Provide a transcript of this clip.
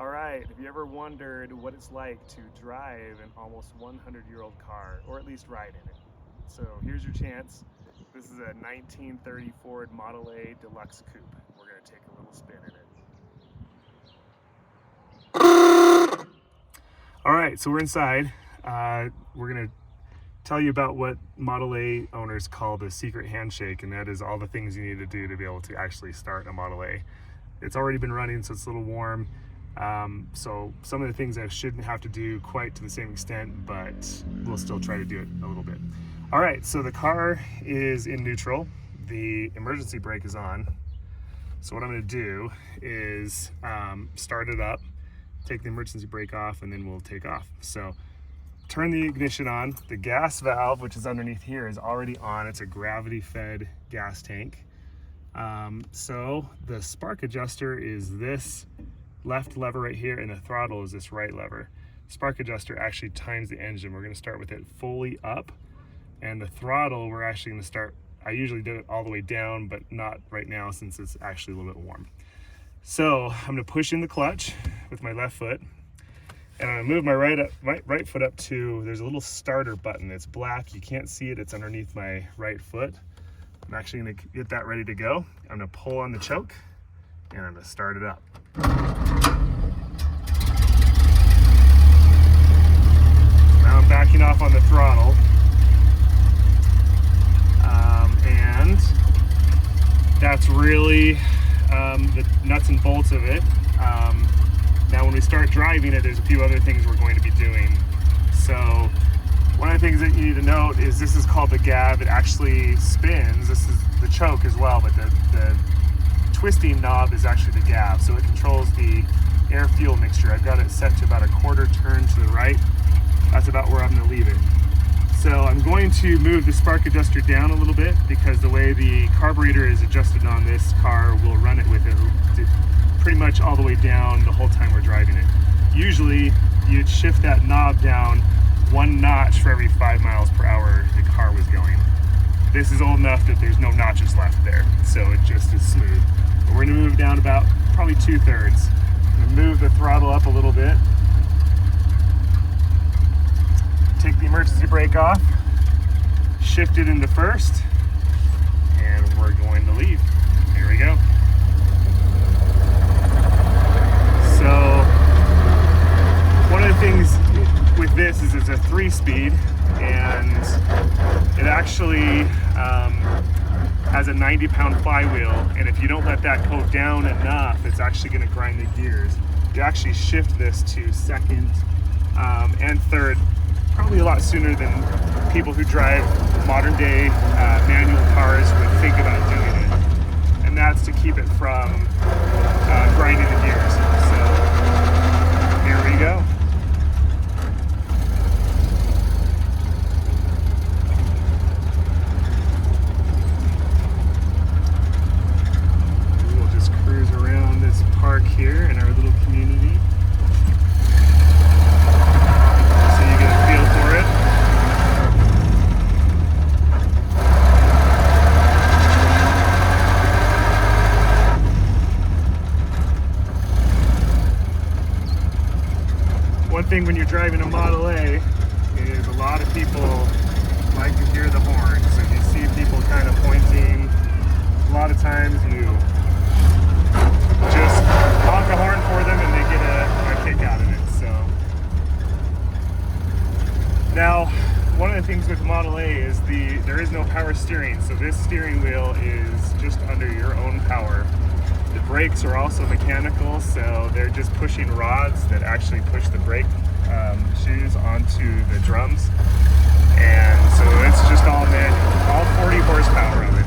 All right, have you ever wondered what it's like to drive an almost 100-year-old car, or at least ride in it? So here's your chance. This is a 1930 Ford Model A Deluxe Coupe. We're gonna take a little spin in it. All right, so we're inside. We're gonna tell you about what Model A owners call the secret handshake, and that is all the things you need to do to be able to actually start a Model A. It's already been running, so it's a little warm. So some of the things I shouldn't have to do quite to the same extent, but we'll still try to do it a little bit. All right, so the car is in neutral. The emergency brake is on. So what I'm gonna do is start it up, take the emergency brake off, and then we'll take off. So turn the ignition on. The gas valve, which is underneath here, is already on. It's a gravity-fed gas tank. So the spark adjuster is this left lever right here, and the throttle is this right lever. Spark adjuster actually times the engine. We're going to start with it fully up, and the throttle we're actually going to start, I usually do it all the way down, but not right now since it's actually a little bit warm. So I'm going to push in the clutch with my left foot, and I'm going to move my right foot up to, there's a little starter button. It's black, you can't see it, it's underneath my right foot. I'm actually going to get that ready to go. I'm going to pull on the choke, and I'm going to start it up. Now I'm backing off on the throttle, and that's really the nuts and bolts of it. Now when we start driving it, there's a few other things we're going to be doing. So one of the things that you need to note is this is called the gab. It actually spins. This is the choke as well, but the twisting knob is actually the gab. So it controls the air fuel mixture. I've got it set to about a quarter turn to the right. That's about where I'm going to leave it. So I'm going to move the spark adjuster down a little bit because the way the carburetor is adjusted on this car will run it with it pretty much all the way down the whole time we're driving it. Usually you'd shift that knob down one notch for every 5 miles per hour the car was going. This is old enough that there's no notches left there, so it just is smooth. But we're gonna move down about probably 2/3. I'm gonna move the throttle up a little bit. Take the emergency brake off, shift it into first, and we're going to leave. Here we go. So one of the things with this is it's a 3-speed, and it actually has a 90-pound flywheel, and if you don't let that go down enough, it's actually going to grind the gears. You actually shift this to second and third probably a lot sooner than people who drive modern day manual cars would think about doing it, and that's to keep it from grinding the gears. So here we go. We'll just cruise around this park here in our little community, so you get a feel for it. One thing when you're driving a Model A is a lot of people like to hear the horn. So you see people kind of pointing. A lot of times you just honk a horn for them and they get a kick out of it. So now, one of the things with Model A is there is no power steering. So this steering wheel is just under your own power. The brakes are also mechanical, so they're just pushing rods that actually push the brake shoes onto the drums. And so it's just all manual, all 40 horsepower of it.